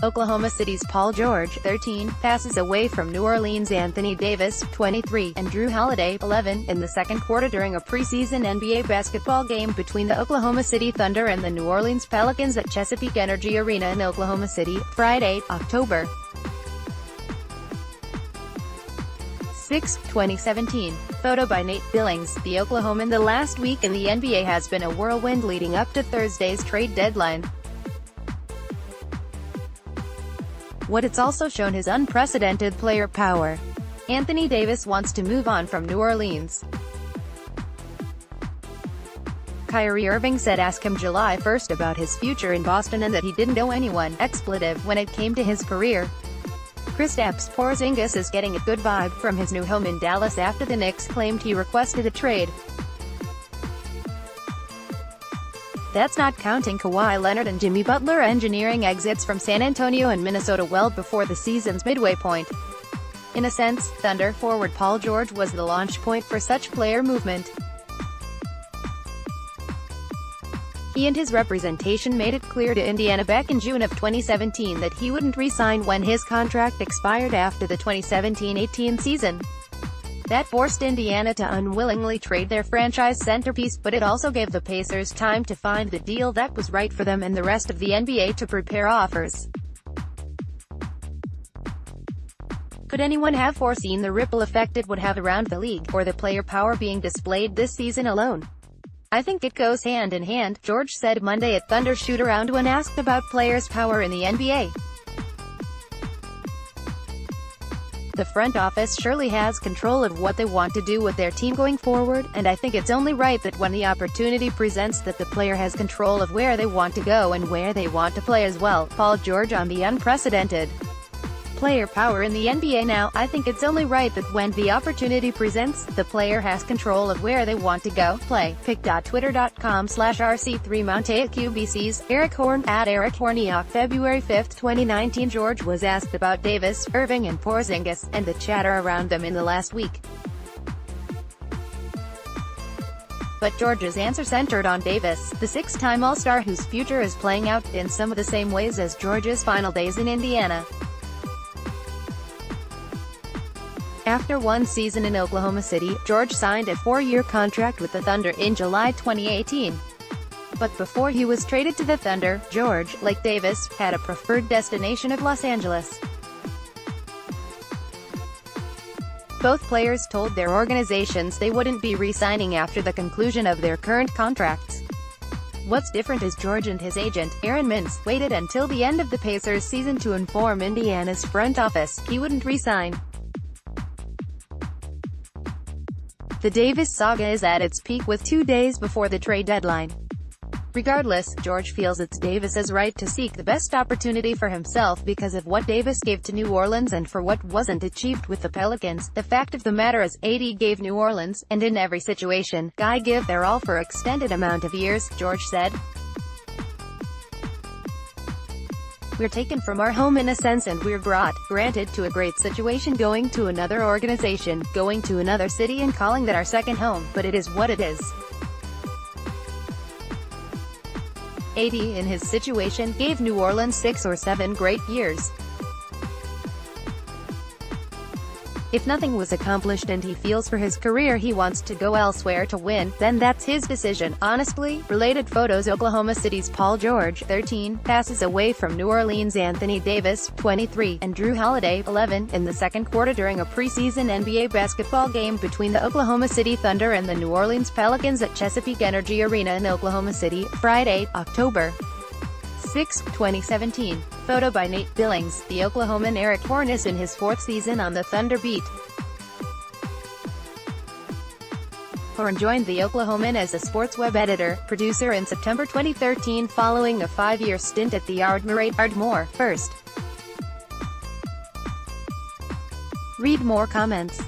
Oklahoma City's Paul George, 13, passes away from New Orleans' Anthony Davis, 23, and Jrue Holiday, 11, in the second quarter during a preseason NBA basketball game between the Oklahoma City Thunder and the New Orleans Pelicans at Chesapeake Energy Arena in Oklahoma City, Friday, October 6, 2017. Photo by Nate Billings. The Oklahoman. The last week in the NBA has been a whirlwind leading up to Thursday's trade deadline. What it's also shown his unprecedented player power. Anthony Davis wants to move on from New Orleans. Kyrie Irving said ask him July 1st about his future in Boston and that he didn't owe anyone expletive when it came to his career. Kristaps Porzingis is getting a good vibe from his new home in Dallas after the Knicks claimed he requested a trade. That's not counting Kawhi Leonard and Jimmy Butler engineering exits from San Antonio and Minnesota well before the season's midway point. In a sense, Thunder forward Paul George was the launch point for such player movement. He and his representation made it clear to Indiana back in June of 2017 that he wouldn't re-sign when his contract expired after the 2017-18 season. That forced Indiana to unwillingly trade their franchise centerpiece, but it also gave the Pacers time to find the deal that was right for them and the rest of the NBA to prepare offers. Could anyone have foreseen the ripple effect it would have around the league, or the player power being displayed this season alone? I think it goes hand in hand, George said Monday at Thunder shoot-around when asked about players' power in the NBA. The front office surely has control of what they want to do with their team going forward, and I think it's only right that when the opportunity presents that the player has control of where they want to go and where they want to play as well. Paul George on the unprecedented player power in the NBA now. I think it's only right that when the opportunity presents, the player has control of where they want to go, play. Pic.twitter.com/RC3MontaiqBC's Eric Horn at Eric Horniak. February 5, 2019. George was asked about Davis, Irving and Porzingis, and the chatter around them in the last week. But George's answer centered on Davis, the six-time All-Star whose future is playing out in some of the same ways as George's final days in Indiana. After one season in Oklahoma City, George signed a 4-year contract with the Thunder in July 2018. But before he was traded to the Thunder, George, like Davis, had a preferred destination of Los Angeles. Both players told their organizations they wouldn't be re-signing after the conclusion of their current contracts. What's different is George and his agent, Aaron Mintz, waited until the end of the Pacers season to inform Indiana's front office he wouldn't re-sign. The Davis saga is at its peak with 2 days before the trade deadline. Regardless, George feels it's Davis's right to seek the best opportunity for himself because of what Davis gave to New Orleans and for what wasn't achieved with the Pelicans. The fact of the matter is, AD gave New Orleans, and in every situation, guy give their all for extended amount of years, George said. We're taken from our home in a sense and we're granted to a great situation going to another organization, going to another city and calling that our second home, but it is what it is. AD in his situation, gave New Orleans 6 or 7 great years. If nothing was accomplished and he feels for his career he wants to go elsewhere to win, then that's his decision, honestly. Related photos. Oklahoma City's Paul George, 13, passes away from New Orleans' Anthony Davis, 23, and Jrue Holiday, 11, in the second quarter during a preseason NBA basketball game between the Oklahoma City Thunder and the New Orleans Pelicans at Chesapeake Energy Arena in Oklahoma City, Friday, October 6, 2017. Photo by Nate Billings. The Oklahoman Eric Horn is in his 4th season on the Thunder beat. Horn joined the Oklahoman as a sports web editor, producer in September 2013 following a 5-year stint at the Ardmore. First. Read more comments.